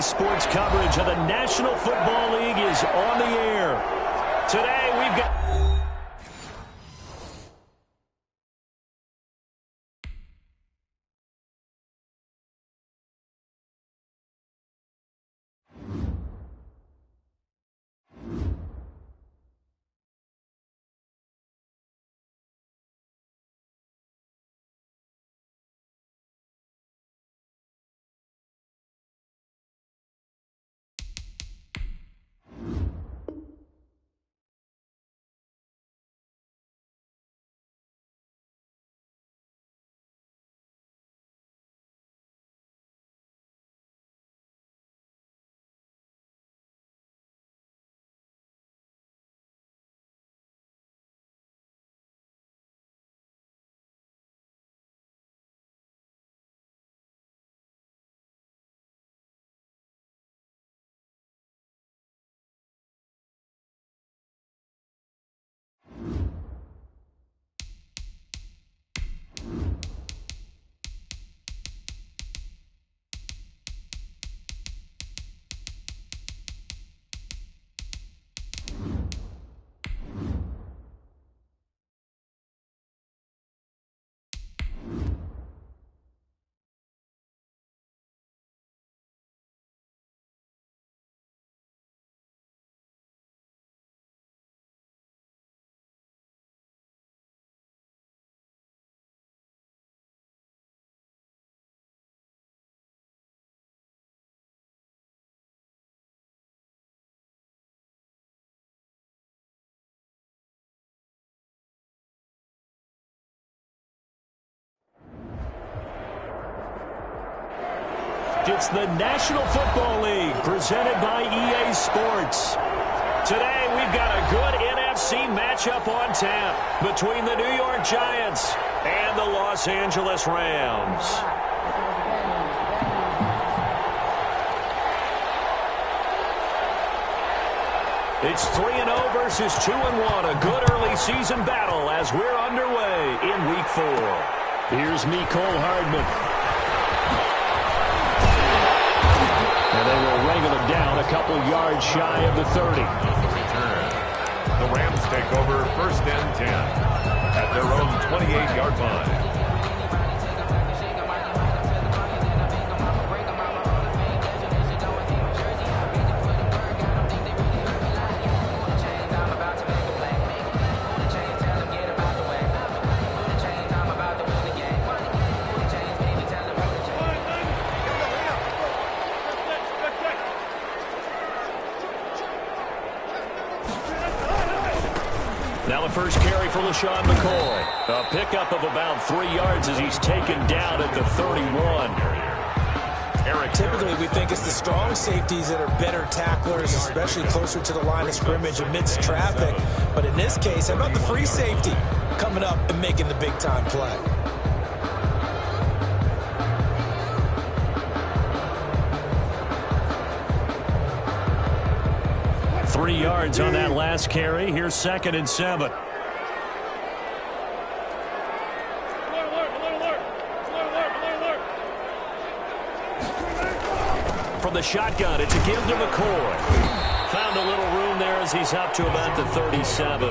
EA Sports coverage of the National Football League is on the air. Today we've got... It's the National Football League presented by EA Sports. Today we've got a good NFC matchup on tap between the New York Giants and the Los Angeles Rams. It's 3-0 versus 2-1, a good early season battle as we're underway in Week 4. Here's Mecole Hardman. And they will wrangle it down a couple yards shy of the 30. The Rams take over 1st and 10 at their own 28-yard line. Now the first carry for LaShawn McCoy. A pickup of about 3 yards as he's taken down at the 31. Typically, we think it's the strong safeties that are better tacklers, especially closer to the line of scrimmage amidst traffic. But in this case, how about the free safety coming up and making the big-time play? Three yards on that last carry. Here's 2nd and 7. From the shotgun, it's a give to McCoy. Found a little room there as he's up to about the 37.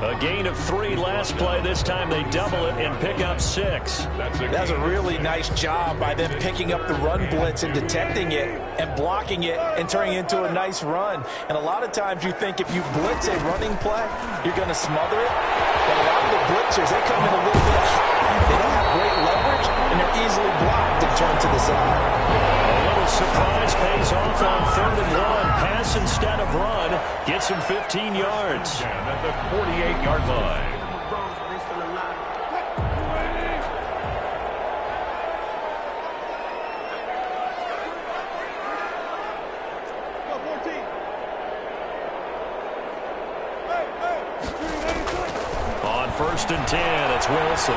A gain of 3 last play. This time they double it and pick up 6. That was a really nice job by them picking up the run blitz and detecting it and blocking it and turning it into a nice run. And a lot of times you think if you blitz a running play, you're going to smother it. But a lot of the blitzers, they come in a little bit high. They don't have great leverage, and they're easily blocked and turned to the side. A little surprise pays off on 3rd and 1. Pass instead of run. Gets him 15 yards. At the 48-yard line. On 1st and 10, it's Wilson.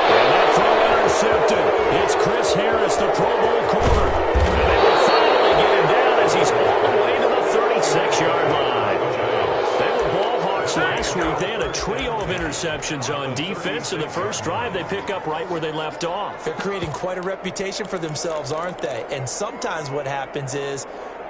And that throw intercepted. It's Chris Harris, the Pro Bowl corner. And they will finally get him down as he's all the way to the 36-yard line. They were ball hawks Giants last week, they had a trio of interceptions on defense. In the first drive, they pick up right where they left off. They're creating quite a reputation for themselves, aren't they? And sometimes what happens is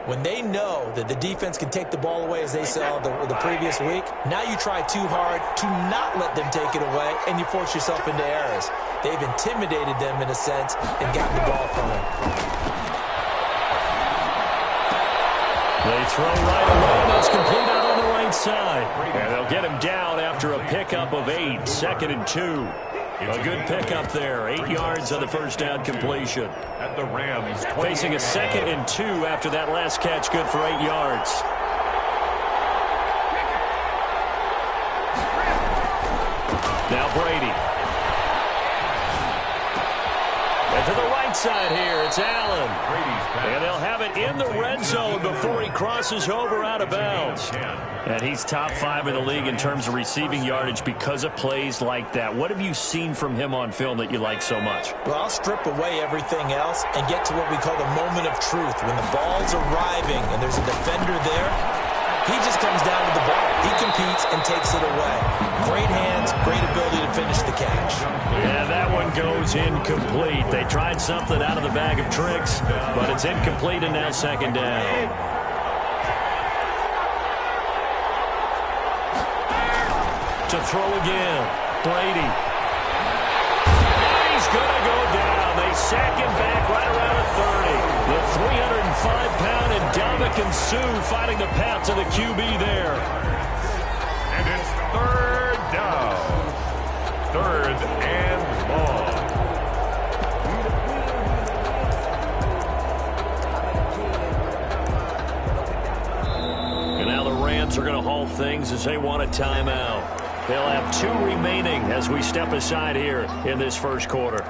when they know that the defense can take the ball away, as they saw the previous week, now you try too hard to not let them take it away, and you force yourself into errors. They've intimidated them in a sense and gotten the ball from them. They throw right away, and it's complete out on the right side. And they'll get him down after a pickup of 8, 2nd and 2. A good pickup there, 8 yards on the first down completion. At the Rams, facing a 2nd and 2 after that last catch, good for 8 yards. Now Brady. And to the right side here, it's Allen. And they'll have it in the red zone before he crosses over out of bounds. And he's top 5 in the league in terms of receiving yardage because of plays like that. What have you seen from him on film that you like so much? Well, I'll strip away everything else and get to what we call the moment of truth. When the ball's arriving and there's a defender there, he just comes down with the ball. He competes and takes it away. Great hands, great ability to finish the catch. Yeah, that one goes incomplete. They tried something out of the bag of tricks, but it's incomplete and now 2nd down. To throw again, Brady. He's going to go down. They sack him back right around the 30. The 305-pound Ndamukong Suh fighting the path to the QB there. And it's 3rd down. 3rd and long. And now the Rams are going to halt things as they want a timeout. They'll have 2 remaining as we step aside here in this first quarter.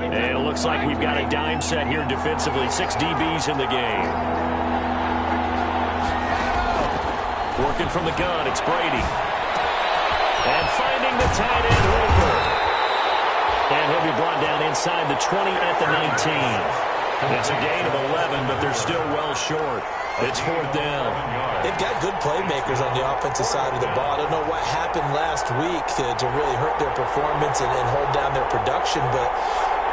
And it looks like we've got a dime set here defensively. 6 DBs in the game. Working from the gun, it's Brady. And finding the tight end, Hooper. And he'll be brought down inside the 20 at the 19. It's a gain of 11, but they're still well short. It's 4th down. They've got good playmakers on the offensive side of the ball. I don't know what happened last week to really hurt their performance and hold down their production, but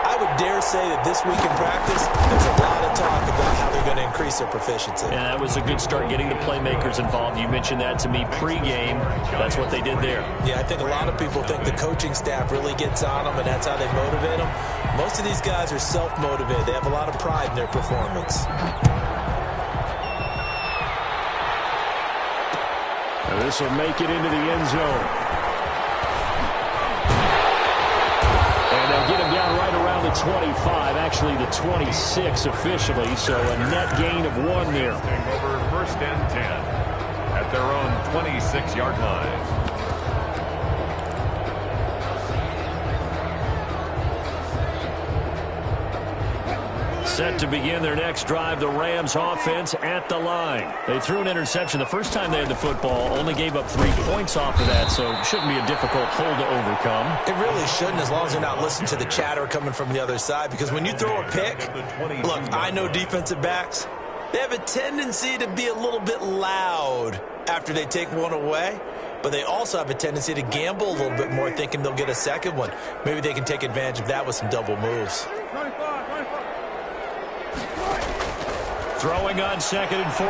I would dare say that this week in practice, there's a lot of talk about how they're going to increase their proficiency. Yeah, that was a good start getting the playmakers involved. You mentioned that to me pregame. That's what they did there. Yeah, I think a lot of people think the coaching staff really gets on them, and that's how they motivate them. Most of these guys are self-motivated. They have a lot of pride in their performance. And this will make it into the end zone. And they'll get him down right around the 25, actually the 26 officially, so a net gain of 1 there. Over 1st and 10 at their own 26-yard line. Set to begin their next drive, the Rams offense at the line. They threw an interception the first time they had the football, only gave up 3 points off of that, so it shouldn't be a difficult hole to overcome. It really shouldn't, as long as they're not listening to the chatter coming from the other side, because when you throw a pick, look, I know defensive backs, they have a tendency to be a little bit loud after they take one away, but they also have a tendency to gamble a little bit more, thinking they'll get a second one. Maybe they can take advantage of that with some double moves. Throwing on 2nd and 14.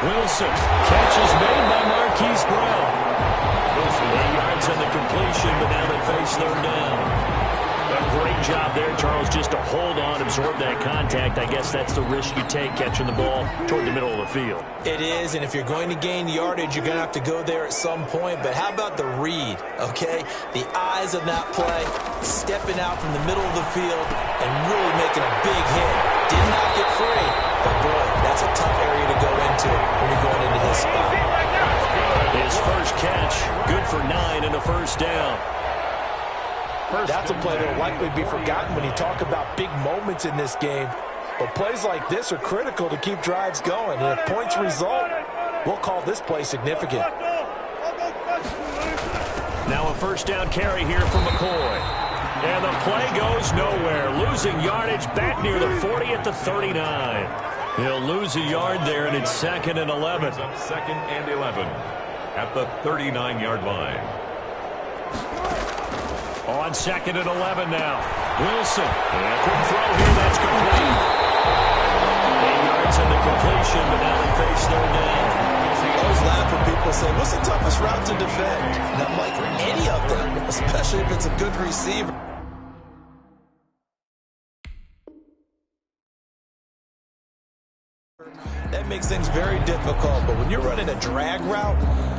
Wilson. Catch is made by Marquise Brown. Wilson 8 yards on the completion, but now they face 3rd down. A great job there, Charles, just to hold on, absorb that contact. I guess that's the risk you take catching the ball toward the middle of the field. It is, and if you're going to gain yardage, you're going to have to go there at some point. But how about the read, okay? The eyes of that play, stepping out from the middle of the field and really making a big hit. Did not get free, but boy, that's a tough area to go into when you're going into his spot. His first catch, good for 9 and a 1st down. That's a play that will likely be forgotten when you talk about big moments in this game. But plays like this are critical to keep drives going. And if points result, we'll call this play significant. Now a 1st down carry here from McCoy. And the play goes nowhere. Losing yardage back near the 40 at the 39. He'll lose a yard there, and it's 2nd and 11. Second and 11 at the 39-yard line. On 2nd and 11 now. Wilson. And quick throw here. That's complete. 8 yards in the completion, but now they face 3rd down. I always laugh when people say, what's the toughest route to defend? And I'm like, any of them, especially if it's a good receiver. That makes things very difficult, but when you're running a drag route,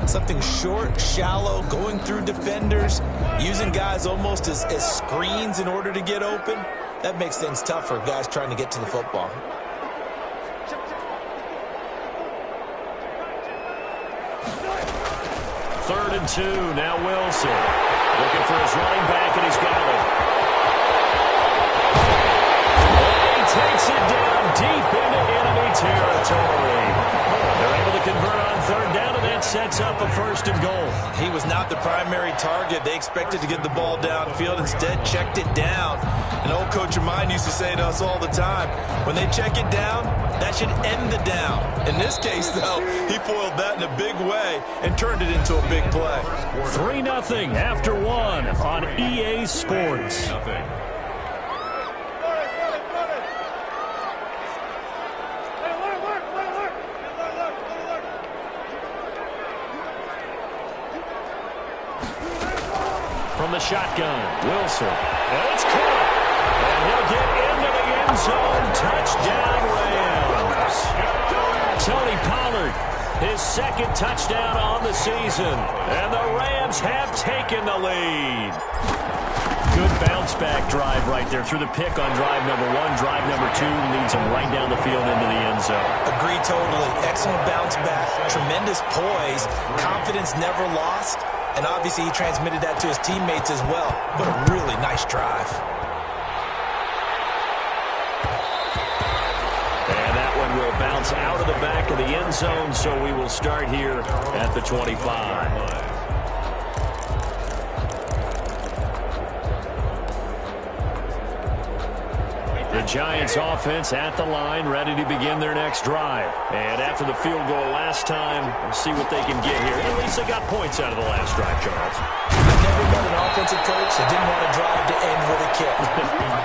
something short, shallow, going through defenders, using guys almost as screens in order to get open, that makes things tough for guys trying to get to the football. Third and 2, now Wilson. Looking for his running back, and he's got it. He takes it down deep into enemy territory. They're able to convert on 3rd down, and that sets up a 1st and goal. He was not the primary target. They expected to get the ball downfield. Instead, checked it down. An old coach of mine used to say to us all the time, when they check it down, that should end the down. In this case, though, he foiled that in a big way and turned it into a big play. 3-0 after 1 on EA Sports. From the shotgun, Wilson. And it's caught. And he'll get into the end zone. Touchdown, Rams. Tony Pollard, his 2nd touchdown on the season. And the Rams have taken the lead. Good bounce-back drive right there through the pick on drive number 1. Drive number 2 leads him right down the field into the end zone. Agree totally. Excellent bounce back. Tremendous poise. Confidence never lost. And obviously he transmitted that to his teammates as well. What a really nice drive. And that one will bounce out of the back of the end zone, so we will start here at the 25. The Giants offense at the line, ready to begin their next drive. And after the field goal last time, we'll see what they can get here. At least they got points out of the last drive, Charles. I've never met an offensive coach that didn't want to drive to end with a kick.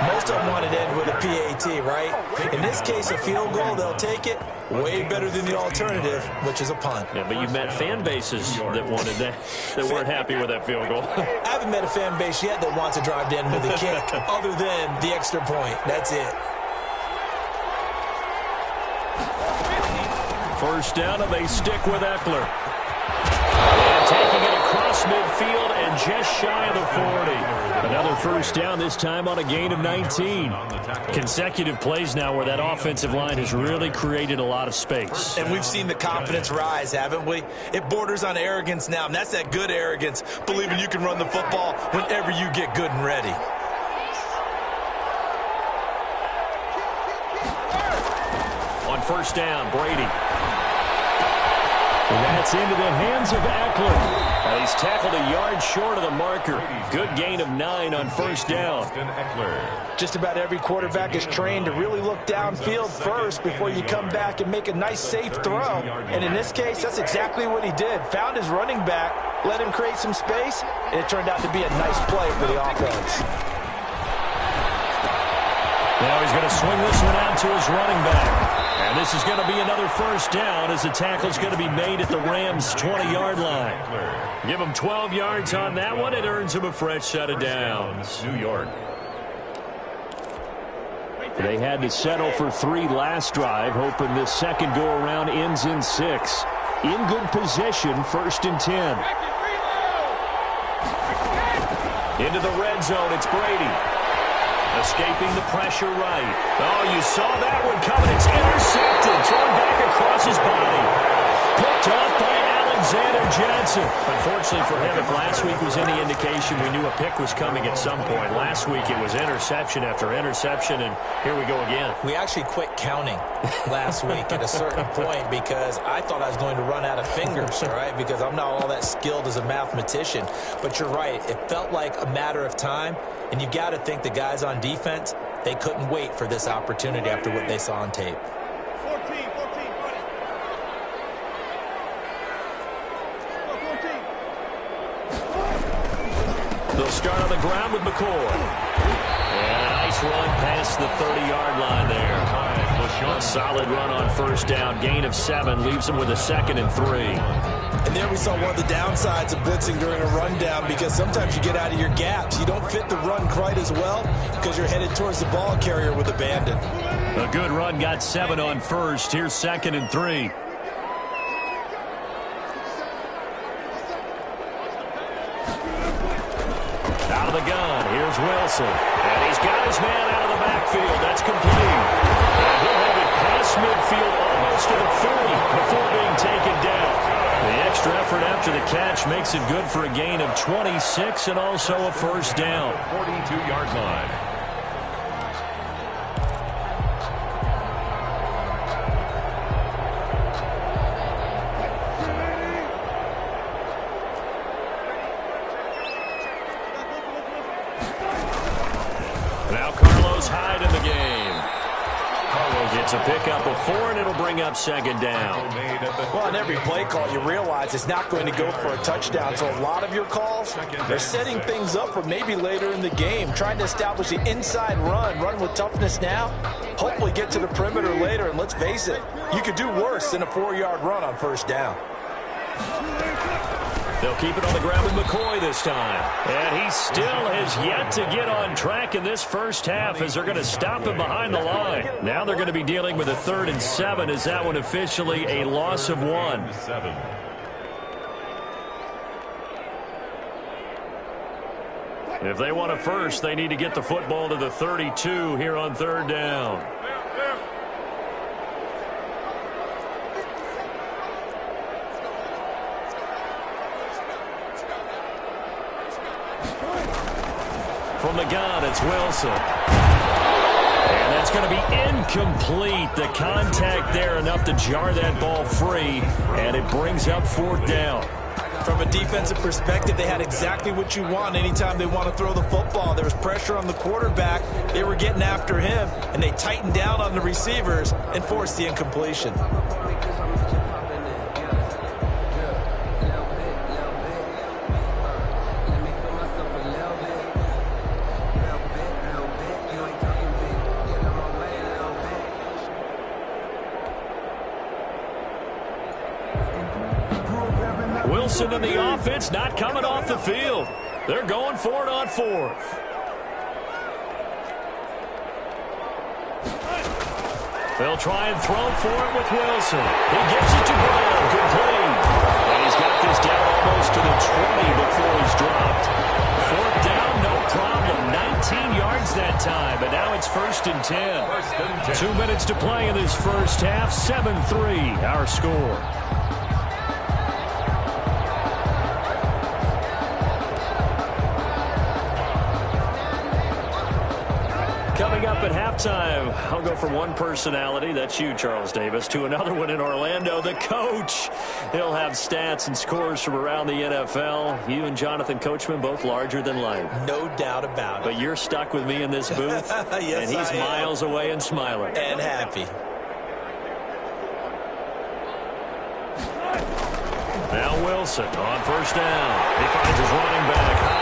Most of them wanted to end with a PAT, right? In this case, a field goal, they'll take it. Way better than the alternative, which is a punt. Yeah, but you've met fan bases that wanted that weren't happy with that field goal. I haven't met a fan base yet that wants to drive to end with a kick, other than the extra point. That's it. First down, and they stick with Eckler. And taking it across midfield and just shy of the 40. Another first down, this time on a gain of 19. Consecutive plays now where that offensive line has really created a lot of space. And we've seen the confidence rise, haven't we? It borders on arrogance now, and that's that good arrogance, believing you can run the football whenever you get good and ready. On first down, Brady. And that's into the hands of Eckler. He's tackled a yard short of the marker. Good gain of 9 on first down. Just about every quarterback is trained to really look downfield first before you come back and make a nice, safe throw. And in this case, that's exactly what he did. Found his running back, let him create some space, and it turned out to be a nice play for the offense. Now he's going to swing this one out to his running back. And this is going to be another first down as the tackle's going to be made at the Rams' 20-yard line. Give him 12 yards on that one. It earns him a fresh set of downs. New York. They had to settle for 3 last drive, hoping this second go-around ends in 6. In good position, first and 10. Into the red zone, it's Brady. Escaping the pressure right. Oh, you saw that one coming. It's intercepted. Thrown back across his body. Picked up by Allen Alexander Johnson. Unfortunately for him, if last week was any indication, we knew a pick was coming at some point. Last week it was interception after interception, and here we go again. We actually quit counting last week at a certain point because I thought I was going to run out of fingers, all right, because I'm not all that skilled as a mathematician. But you're right. It felt like a matter of time, and you got to think the guys on defense, they couldn't wait for this opportunity after what they saw on tape. They'll start on the ground with McCoy. And a nice run past the 30-yard line there. A solid run on first down. Gain of 7 leaves them with a 2nd and 3. And there we saw one of the downsides of blitzing during a rundown because sometimes you get out of your gaps. You don't fit the run quite as well because you're headed towards the ball carrier with abandon. A good run got 7 on first. Here's 2nd and 3. Out of the gun, here's Wilson. And he's got his man out of the backfield. That's complete. And he'll have it past midfield almost to the 30 before being taken down. The extra effort after the catch makes it good for a gain of 26 and also a first down. 42-yard line. It's a pickup of 4, and it'll bring up 2nd down. Well, on every play call, you realize it's not going to go for a touchdown. So a lot of your calls are setting things up for maybe later in the game, trying to establish the inside run with toughness now, hopefully get to the perimeter later. And let's face it, you could do worse than a 4-yard run on first down. They'll keep it on the ground with McCoy this time. And he still has yet to get on track in this first half as they're going to stop him behind the line. Now they're going to be dealing with a 3rd and 7. Is that one officially a loss of 1? If they want a first, they need to get the football to the 32 here on 3rd down. From the gun, it's Wilson. And that's going to be incomplete. The contact there enough to jar that ball free, and it brings up 4th down. From a defensive perspective, they had exactly what you want anytime they want to throw the football. There was pressure on the quarterback. They were getting after him, and they tightened down on the receivers and forced the incompletion. Wilson and the offense not coming off the field. They're going for it on 4th. They'll try and throw for it with Wilson. He gets it to Brown, complete. And he's got this down almost to the 20 before he's dropped. 4th down, no problem. 19 yards that time, but now it's 1st and 10. 2 minutes to play in this first half. 7-3, our score. Coming up at halftime, I'll go from one personality, that's you, Charles Davis, to another one in Orlando, the coach. He'll have stats and scores from around the NFL. You and Jonathan Coachman, both larger than life. No doubt about it. But you're stuck with me in this booth, yes, and he's miles away and smiling. And happy. Now Wilson on first down. He finds his running back high.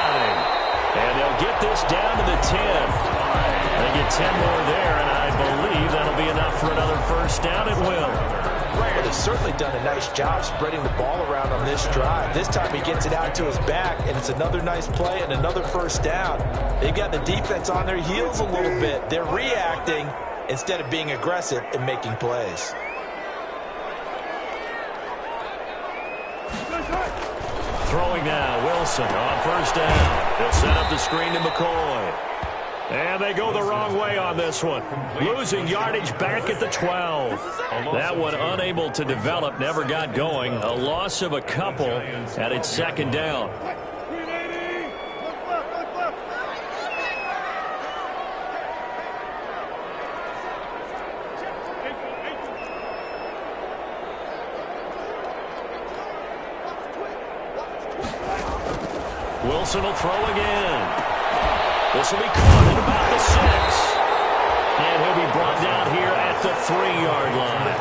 And they'll get this down to the 10. They get 10 more there, and I believe that'll be enough for another first down. It will. Well, they've certainly done a nice job spreading the ball around on this drive. This time he gets it out to his back, and it's another nice play and another first down. They've got the defense on their heels a little bit. They're reacting instead of being aggressive and making plays. Throwing now, Wilson on first down. They'll set up the screen to McCoy. And they go the wrong way on this one. Losing yardage back at the 12. That one unable to develop, never got going. A loss of a couple, and it's second down. Wilson will throw again. This will be caught at about the 6. And he'll be brought down here at the 3-yard line.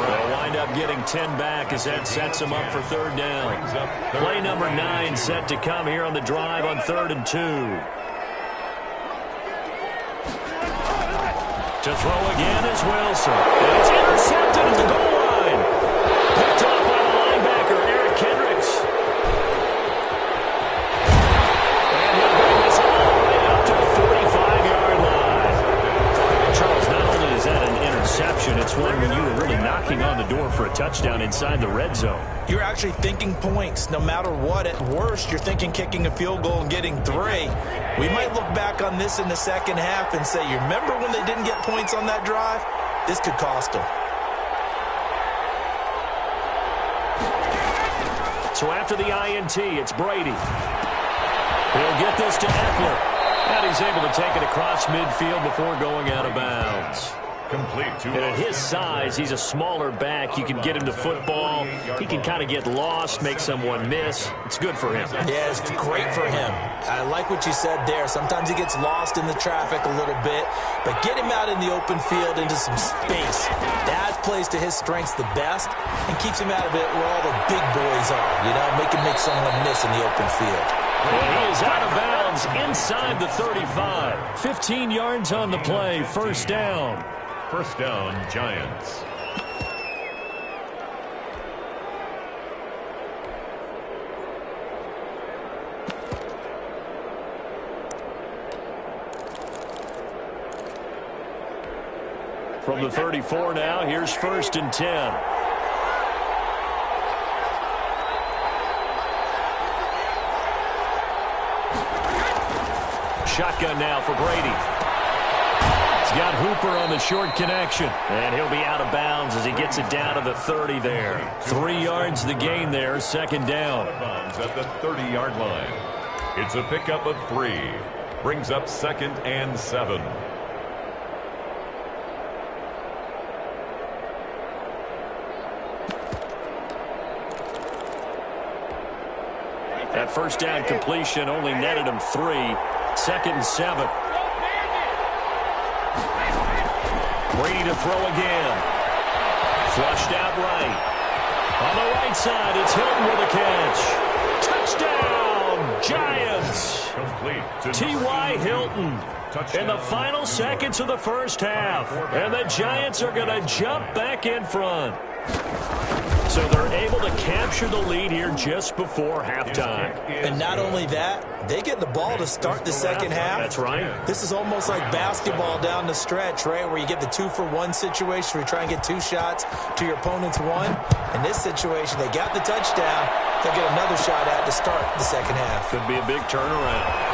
They'll wind up getting 10 back as that sets them up for third down. Play number 9 set to come here on the drive on 3rd and 2. To throw again is Wilson. And it's intercepted at the goal line. Picked up by the linebacker, Eric Kendricks. And he'll bring this all the way up to the 45-yard line. Charles, not only is that an interception, it's one when you were really knocking on the door for a touchdown inside the red zone. You're actually thinking points no matter what. At worst, you're thinking kicking a field goal and getting 3. We might look back on this in the second half and say, you remember when they didn't get points on that drive? This could cost them. So after the INT, it's Brady. He'll get this to Eckler. And he's able to take it across midfield before going out of bounds. Complete to And at his size, he's a smaller back. You can get him to football. He can kind of get lost, make someone miss. It's good for him. Yeah, it's great for him. I like what you said there. Sometimes he gets lost in the traffic a little bit, but get him out in the open field into some space. That plays to his strengths the best and keeps him out of it where all the big boys are, make him make someone miss in the open field. And he is out of bounds inside the 35. 15 yards on the play, first down. First down, Giants. From the 34 now, here's 1st and 10. Shotgun now for Brady. He's got Hooper on the short connection. And he'll be out of bounds as he gets it down to the 30 there. 3 yards the gain there, second down. Bounds at the 30-yard line. It's a pickup of 3. Brings up 2nd and 7. That first down completion only netted him 3. 2nd and 7. Brady to throw again. Flushed out right. On the right side, it's Hilton with a catch. Touchdown, Giants. Complete. T.Y. Hilton in the final seconds of the first half. And the Giants are going to jump back in front. So they're able to capture the lead here just before halftime. And not only that, they get the ball to start the second half. That's right. This is almost like basketball down the stretch, right, where you get the 2-for-1 situation where you try and get 2 shots to your opponent's 1. In this situation, they got the touchdown. They'll get another shot at to start the second half. Could be a big turnaround.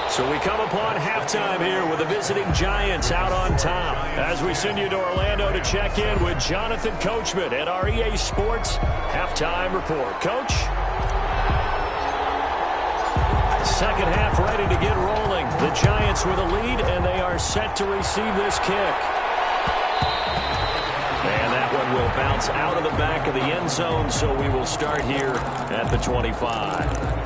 So we come upon halftime here with the visiting Giants out on top. As we send you to Orlando to check in with Jonathan Coachman at our EA Sports Halftime Report. Coach? Second half ready to get rolling. The Giants with a lead, and they are set to receive this kick. And that one will bounce out of the back of the end zone, so we will start here at the 25.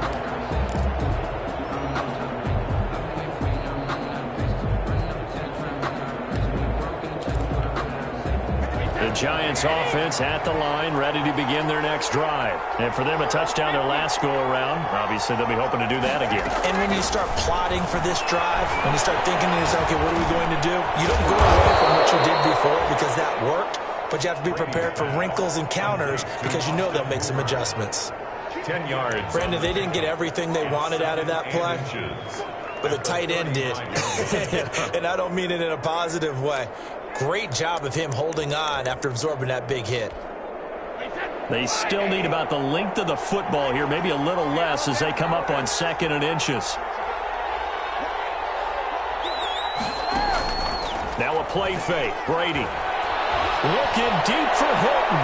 The Giants offense at the line, ready to begin their next drive. And for them, a touchdown their last go-around. Obviously, they'll be hoping to do that again. And when you start plotting for this drive, when you start thinking to yourself, okay, what are we going to do? You don't go away from what you did before because that worked, but you have to be prepared for wrinkles and counters because you know they'll make some adjustments. 10 yards. Brandon, they didn't get everything they wanted out of that play, but the tight end did. And I don't mean it in a positive way. Great job of him holding on after absorbing that big hit. They still need about the length of the football here, maybe a little less as they come up on 2nd and inches. Now a play fake. Brady looking deep for Hilton.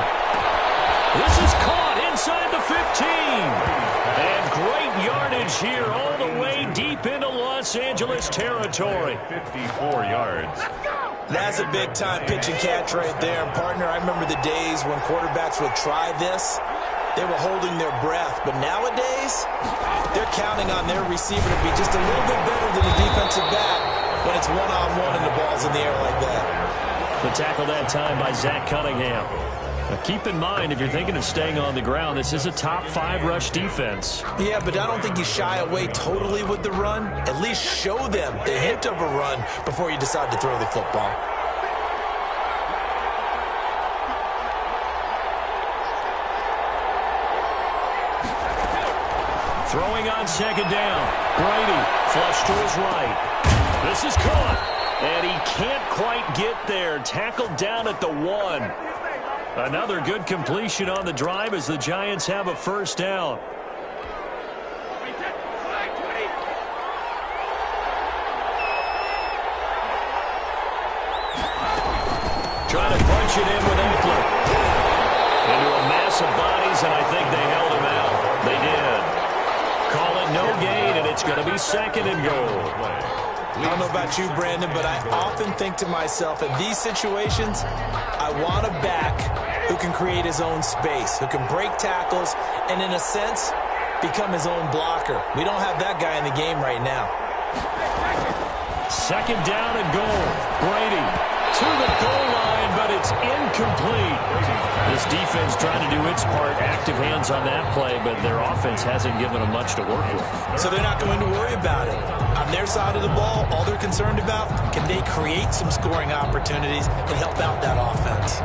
This is caught inside the 15. And great yardage here all the way deep into Los Angeles territory. 54 yards. That's a big-time pitch and catch right there. And, partner, I remember the days when quarterbacks would try this. They were holding their breath. But nowadays, they're counting on their receiver to be just a little bit better than the defensive back when it's one-on-one and the ball's in the air like that. The tackle that time by Zach Cunningham. Now keep in mind, if you're thinking of staying on the ground, this is a top 5 rush defense. Yeah, but I don't think you shy away totally with the run. At least show them the hint of a run before you decide to throw the football. Throwing on 2nd down. Brady flush to his right. This is caught. And he can't quite get there. Tackled down at the 1. Another good completion on the drive as the Giants have a first down. Trying to punch it in with Eckler. Into a mass of bodies, and I think they held him out. They did. Call it no gain, and it's going to be 2nd and goal. I don't know about you, Brandon, but I often think to myself, in these situations, I want a back who can create his own space, who can break tackles, and in a sense, become his own blocker. We don't have that guy in the game right now. 2nd down and goal. Brady to the goal line, but it's incomplete. This defense trying to do its part, active hands on that play, but their offense hasn't given them much to work with. So they're not going to worry about it. On their side of the ball, all they're concerned about, can they create some scoring opportunities and help out that offense?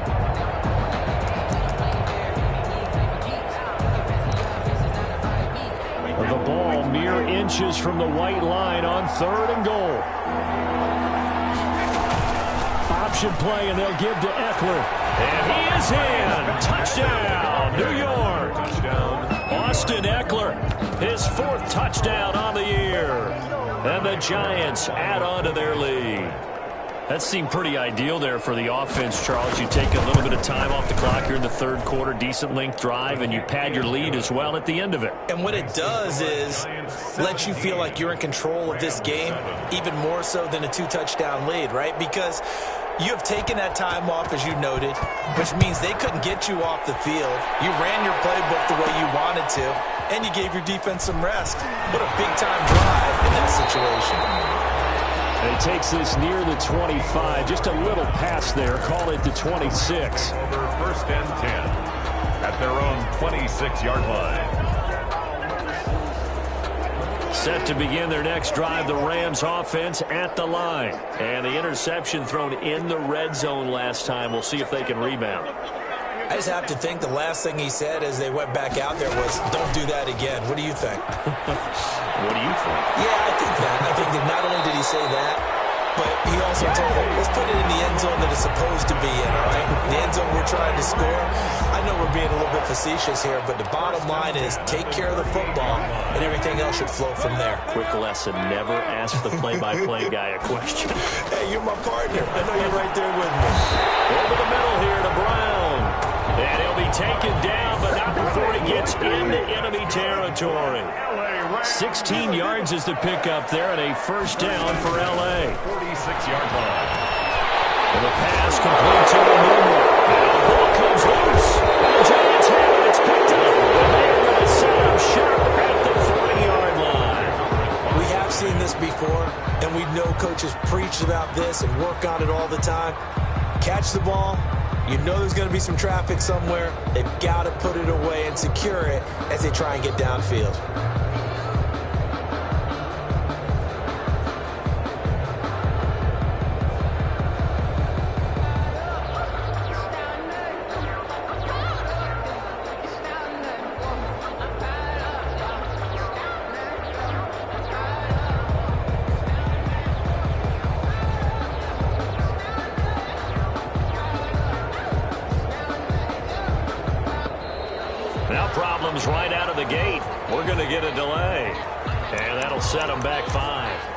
The ball mere inches from the white line on 3rd and goal. Option play, and they'll give to Eckler. And he is in. Touchdown, New York. Touchdown. Austin Eckler, his 4th touchdown on the year. And the Giants add on to their lead. That seemed pretty ideal there for the offense, Charles. You take a little bit of time off the clock here in the 3rd quarter, decent length drive, and you pad your lead as well at the end of it. And what it does is let you feel like you're in control of this game, even more so than a 2-touchdown lead, right? Because you have taken that time off, as you noted, which means they couldn't get you off the field. You ran your playbook the way you wanted to, and you gave your defense some rest. What a big-time drive in that situation. And he takes this near the 25. Just a little pass there. Call it the 26. Over 1st and 10 at their own 26-yard line. Set to begin their next drive, the Rams offense at the line. And the interception thrown in the red zone last time. We'll see if they can rebound. I just have to think the last thing he said as they went back out there was, don't do that again. What do you think? What do you think? Yeah, I think that. I think that not only did he say that, but he also told them, let's put it in the end zone that it's supposed to be in, all right? The end zone we're trying to score. I know we're being a little bit facetious here, but the bottom line is take care of the football, and everything else should flow from there. Quick lesson, never ask the play-by-play guy a question. Hey, you're my partner. I know you're right there with me. Over the middle here to Brown. And he'll be taken down, but not before he gets into enemy territory. 16 yards is the pickup there, and a first down for L.A. 46-yard line. And the pass complete to Newman. And the ball comes loose. And the Giants have it. It's picked up. And they're going to set up shop at the 40-yard line. We have seen this before, and we know coaches preach about this and work on it all the time. Catch the ball. You know there's going to be some traffic somewhere. They've got to put it away and secure it as they try and get downfield. comes right out of the gate. We're going to get a delay. And that'll set them back 5.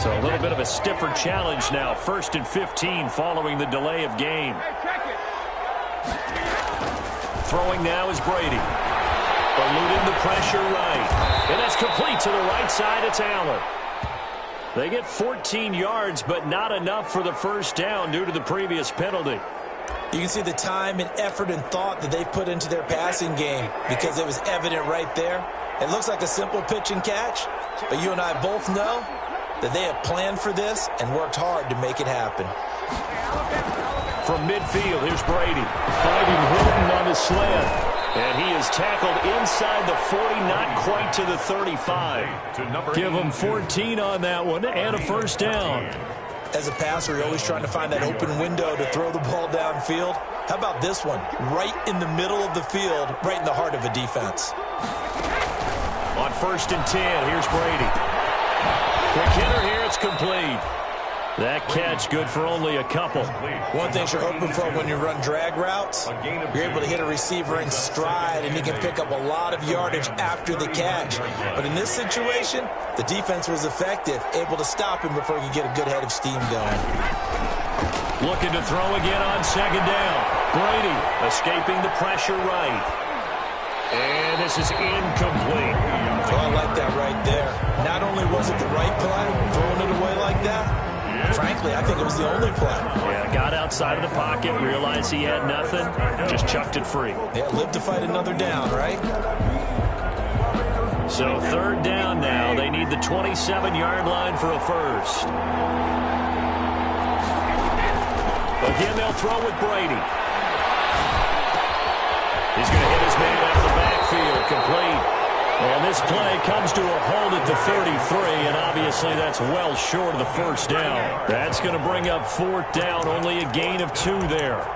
So a little bit of a stiffer challenge now. 1st and 15 following the delay of game. Throwing now is Brady. Eluding the pressure right. And that's complete to the right side. It's Allen. They get 14 yards, but not enough for the first down due to the previous penalty. You can see the time and effort and thought that they've put into their passing game because it was evident right there. It looks like a simple pitch and catch, but you and I both know that they have planned for this and worked hard to make it happen. From midfield, here's Brady. Fighting Hilton on the slant. And he is tackled inside the 40, not quite to the 35. Give him 14 on that one and a first down. As a passer, you're always trying to find that open window to throw the ball downfield. How about this one? Right in the middle of the field, right in the heart of a defense. On 1st and 10, here's Brady. Quick hitter here, it's complete. That catch good for only a couple. One thing you're hoping for when you run drag routes, you're able to hit a receiver in stride and he can pick up a lot of yardage after the catch. But in this situation, the defense was effective, able to stop him before he could get a good head of steam going. Looking to throw again on 2nd down. Brady escaping the pressure right. And this is incomplete. Oh, I like that right there. Not only was it the right play, throwing it away like that, frankly, I think it was the only play. Yeah, got outside of the pocket, realized he had nothing, just chucked it free. Yeah, live to fight another down, right? So 3rd down now. They need the 27-yard line for a first. Again, they'll throw with Brady. He's going to hit his man out of the backfield, complete. And this play comes to a halt at the 33, and obviously that's well short of the first down. That's going to bring up 4th down, only a gain of 2 there.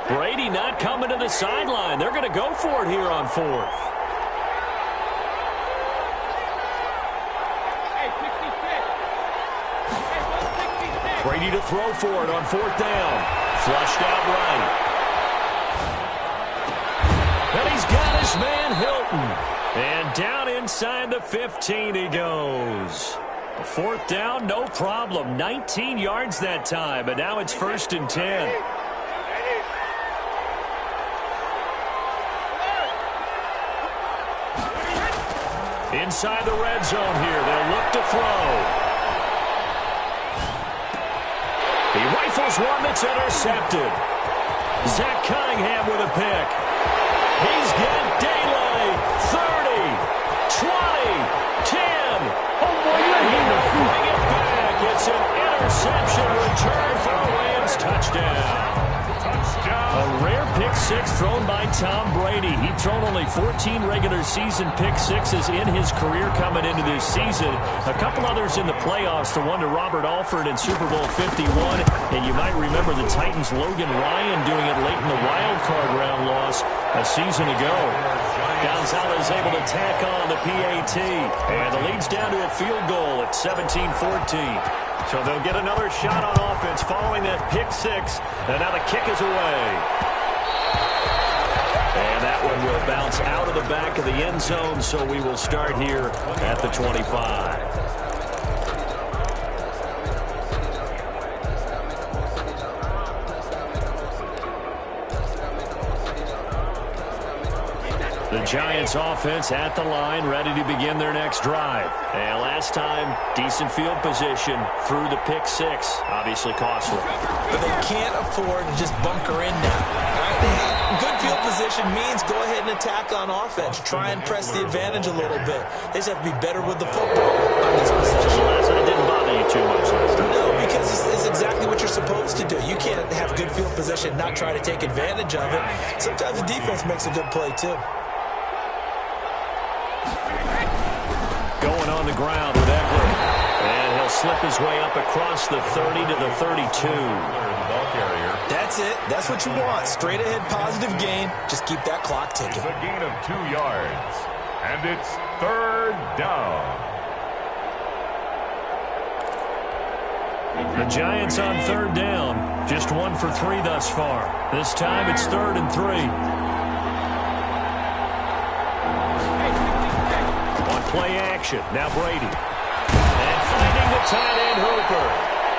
Brady not coming to the sideline. They're going to go for it here on 4th. Brady to throw for it on 4th down. Flushed out right. And he's got his man Hilton. And down inside the 15 he goes. 4th down, no problem. 19 yards that time, but now it's 1st and 10. Inside the red zone here, they'll look to throw. He rifles one that's intercepted. Zach Cunningham with a pick. He's got daylight. 30, 20, 10. Oh, boy, he will bring it back. It's an interception return for a Rams touchdown. A rare pick six thrown by Tom Brady. He'd thrown only 14 regular season pick sixes in his career coming into this season. A couple others in the playoffs, the one to Robert Alford in Super Bowl 51. And you might remember the Titans' Logan Ryan doing it late in the wild card round loss a season ago. Gonzalez able to tack on the PAT. And the lead's down to a field goal at 17-14. So they'll get another shot on offense following that pick six. And now the kick is away. And that one will bounce out of the back of the end zone. So we will start here at the 25. The Giants offense at the line, ready to begin their next drive. And last time, decent field position through the pick six. Obviously costly. But they can't afford to just bunker in now. Right? Good field position means go ahead and attack on offense. Try and press the advantage a little bit. They just have to be better with the football on this possession. That didn't bother you too much last time. No, because it's exactly what you're supposed to do. You can't have good field position and not try to take advantage of it. Sometimes the defense makes a good play, too. Going on the ground with Eckler. And he'll slip his way up across the 30 to the 32. That's it. That's what you want. Straight ahead positive gain. Just keep that clock ticking. It's a gain of 2 yards. And it's 3rd down. The Giants on third down. Just 1 for 3 thus far. This time it's 3rd and 3. On play action. Now Brady. And finding the tight end Hooper.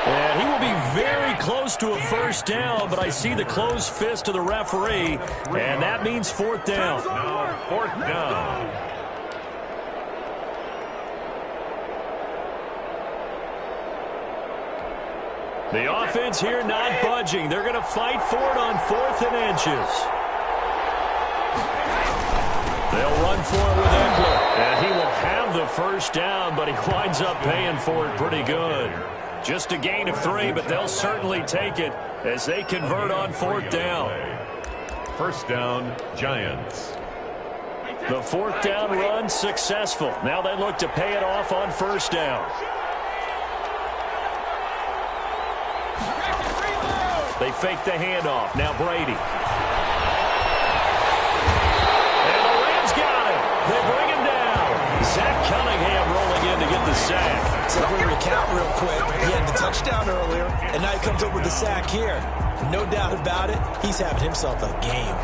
And he will be very close to a first down, but I see the closed fist of the referee, and that means 4th down. Now 4th down. The offense here not budging. They're going to fight for it on 4th and inches. They'll run for it with Eckler. And he will have the first down, but he winds up paying for it pretty good. Just a gain of 3, but they'll certainly take it as they convert on 4th down. First down, Giants. The 4th down run successful. Now they look to pay it off on 1st down. They fake the handoff. Now Brady. And the Rams got him. They bring him down. Zach Cunningham rolling in to get the sack. So we're going to count real quick. He had the touchdown earlier, and now he comes up with the sack here. No doubt about it, he's having himself a game.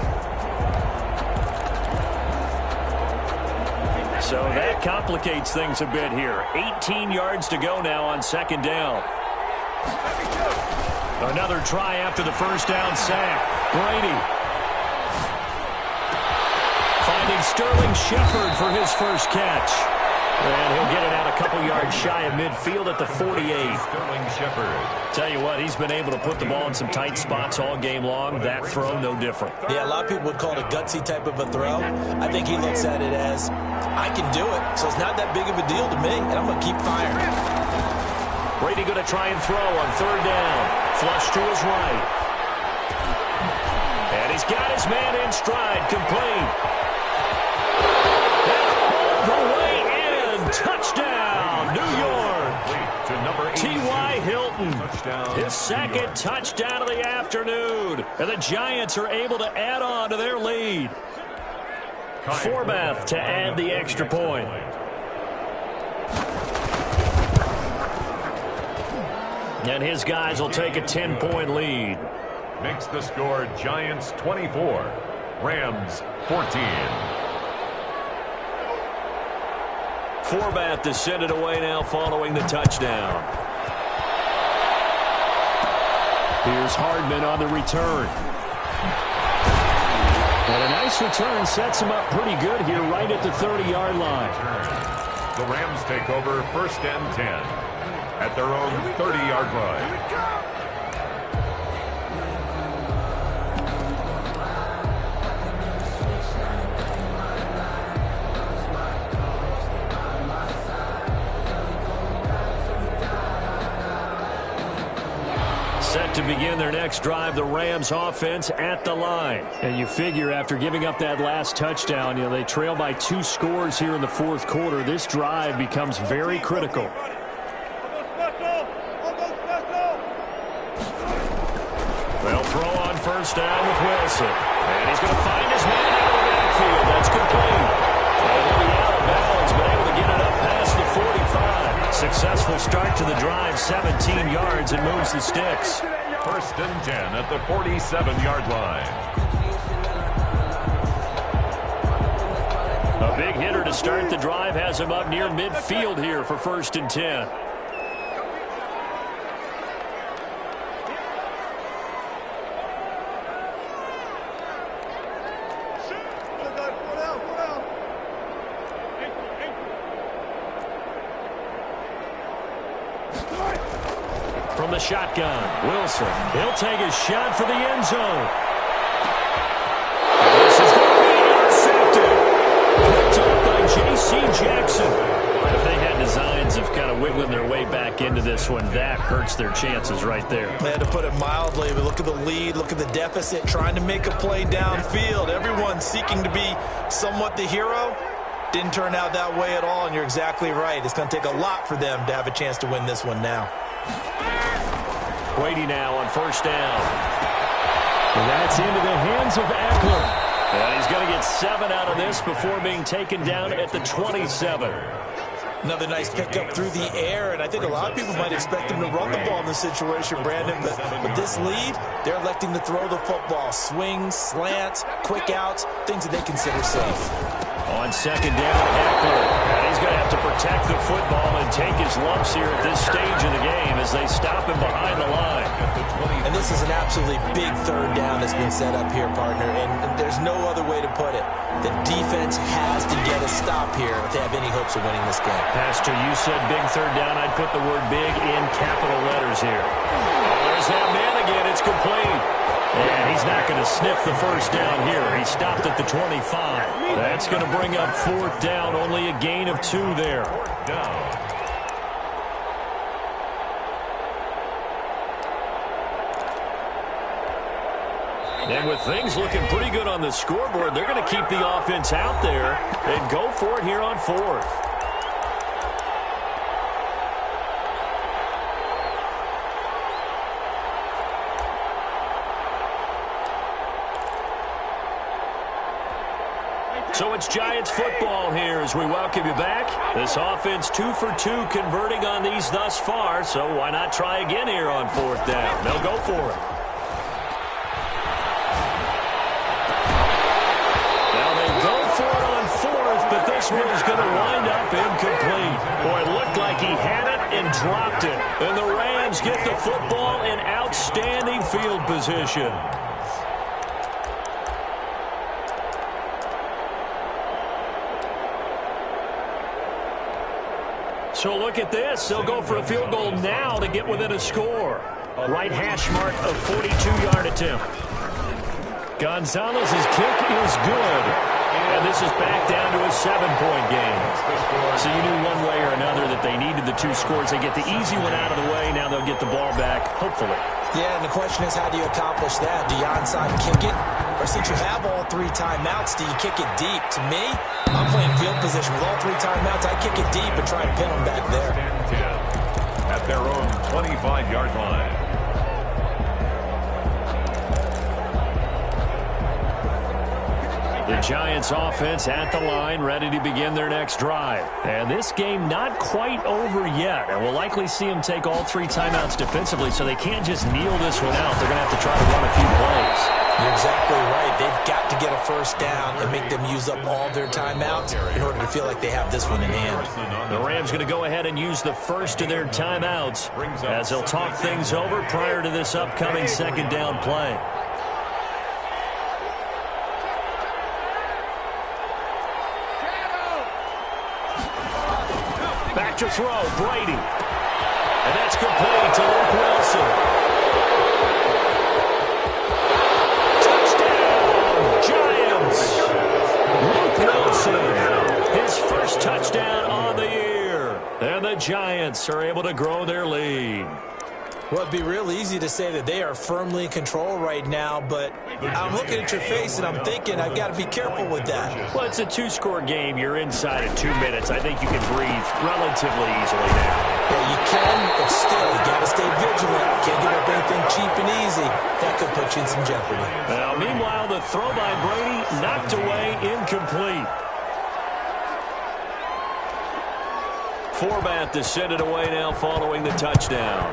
So that complicates things a bit here. 18 yards to go now on 2nd down. Another try after the first down sack. Brady. Finding Sterling Shepard for his first catch. And he'll get it out a couple yards shy of midfield at the 48. Sterling Shepard. Tell you what, he's been able to put the ball in some tight spots all game long. That throw, no different. Yeah, a lot of people would call it a gutsy type of a throw. I think he looks at it as, I can do it, so it's not that big of a deal to me, and I'm going to keep firing. Brady going to try and throw on 3rd down. Flush to his right. And he's got his man in stride, complete. And all the way in. Touchdown, New York. To number 18. T.Y. Hilton. Touchdown, His second touchdown of the afternoon. And the Giants are able to add on to their lead. Forbath to add the extra point. And his guys will take a 10-point lead. Makes the score Giants 24, Rams 14. Forbath to send it away now following the touchdown. Here's Hardman on the return. And a nice return sets him up pretty good here right at the 30-yard line. The Rams take over 1st and 10. At their own 30-yard line. Set to begin their next drive, the Rams offense at the line. And you figure after giving up that last touchdown, they trail by 2 scores here in the 4th quarter. This drive becomes very critical. They'll throw on 1st down with Wilson. And he's going to find his man out of the backfield. That's complete. And he'll be out of bounds, but able to get it up past the 45. Successful start to the drive, 17 yards, and moves the sticks. 1st and 10 at the 47-yard line. A big hitter to start the drive has him up near midfield here for 1st and 10. From the shotgun, Wilson. He'll take a shot for the end zone. And this is going to be intercepted. Picked up by J.C. Jackson. If they had designs of kind of wiggling their way back into this one, that hurts their chances right there. They had to put it mildly, but look at the lead, look at the deficit, trying to make a play downfield. Everyone seeking to be somewhat the hero. Didn't turn out that way at all, and you're exactly right. It's going to take a lot for them to have a chance to win this one now. Brady now on 1st down. And that's into the hands of Eckler. And he's going to get 7 out of this before being taken down at the 27. Another nice pickup through the air, and I think a lot of people might expect him to run the ball in this situation, Brandon, but with this lead, they're electing to throw the football. Swings, slants, quick outs, things that they consider safe. On second down, Eckler. And he's going to have to protect the football and take his lumps here at this stage of the game as they stop him behind the line. And this is an absolutely big third down that's been set up here, partner, and there's no other way to put it. The defense has to get a stop here if they have any hopes of winning this game. Pastor, you said big third down. I'd put the word big in capital letters here. Oh, there's that man again. It's complete. And he's not going to sniff the first down here. He stopped at the 25. That's going to bring up fourth down. Only a gain of 2 there. Fourth down. And with things looking pretty good on the scoreboard, they're going to keep the offense out there and go for it here on fourth. So it's Giants football here as we welcome you back. This offense 2 for 2 converting on these thus far, so why not try again here on fourth down? They'll go for it. But this one is going to wind up incomplete. Boy, it looked like he had it and dropped it. And the Rams get the football in outstanding field position. So look at this. They'll go for a field goal now to get within a score. Right hash mark of 42-yard attempt. Gonzalez's kick is good. And this is back down to a 7-point game. So you knew one way or another that they needed the 2 scores. They get the easy one out of the way. Now they'll get the ball back, hopefully. Yeah, and the question is, how do you accomplish that? Do you onside kick it? Or since you have all 3 timeouts, do you kick it deep? To me, I'm playing field position with all 3 timeouts. I kick it deep and try and pin them back there. 10-10 at their own 25-yard line. The Giants offense at the line, ready to begin their next drive. And this game not quite over yet. And we'll likely see them take all 3 timeouts defensively, so they can't just kneel this one out. They're going to have to try to run a few plays. You're exactly right. They've got to get a first down and make them use up all their timeouts in order to feel like they have this one in hand. The Rams going to go ahead and use the first of their timeouts as they'll talk things over prior to this upcoming second down play. Back to throw, Brady. And that's complete to Luke Wilson. Touchdown, Giants. Luke Wilson, his first touchdown on the year. And the Giants are able to grow their lead. Well, it'd be real easy to say that they are firmly in control right now, but I'm looking at your face and I'm thinking I've got to be careful with that. Well, it's a 2-score game. You're inside in 2 minutes. I think you can breathe relatively easily now. Yeah, you can, but still, you got to stay vigilant. Can't give up anything cheap and easy. That could put you in some jeopardy. Well, meanwhile, the throw by Brady knocked away, incomplete. Forbat to send it away now following the touchdown.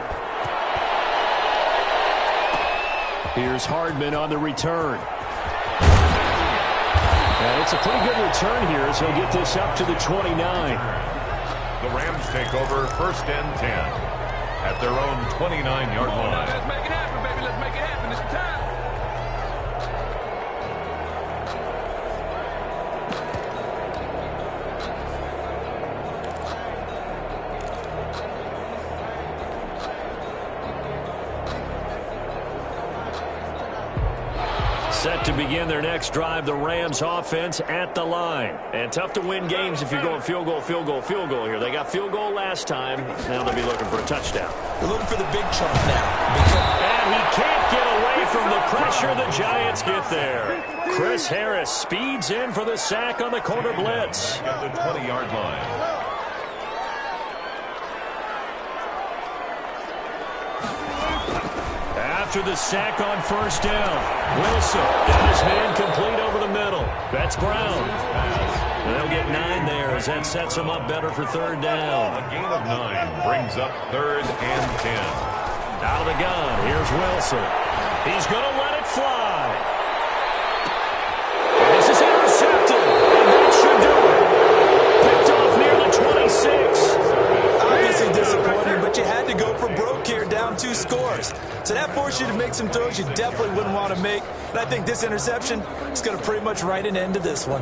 Here's Hardman on the return. And it's a pretty good return here as he'll get this up to the 29. The Rams take over first and 10 at their own 29-yard line. Let's make it happen, baby. Let's make it happen. It's time. Set to begin their next drive, the Rams offense at the line. And tough to win games if you're going field goal, field goal, field goal here. They got field goal last time. Now they'll be looking for a touchdown. They're looking for the big chunk now. And he can't get away from the pressure. The Giants get there. Chris Harris speeds in for the sack on the corner blitz. At the 20-yard line. After the sack on first down, Wilson got his man complete over the middle. That's Brown. They'll get 9 there as that sets them up better for third down. A gain of 9 brings up 3rd and 10. Out of the gun, here's Wilson. He's going to let it fly. And this is intercepted, and that should do it. Picked off near the 26. Obviously disappointing, but you had to go for broke here, down 2 scores. So that forced you to make some throws you definitely wouldn't want to make. And I think this interception is going to pretty much write an end to this one.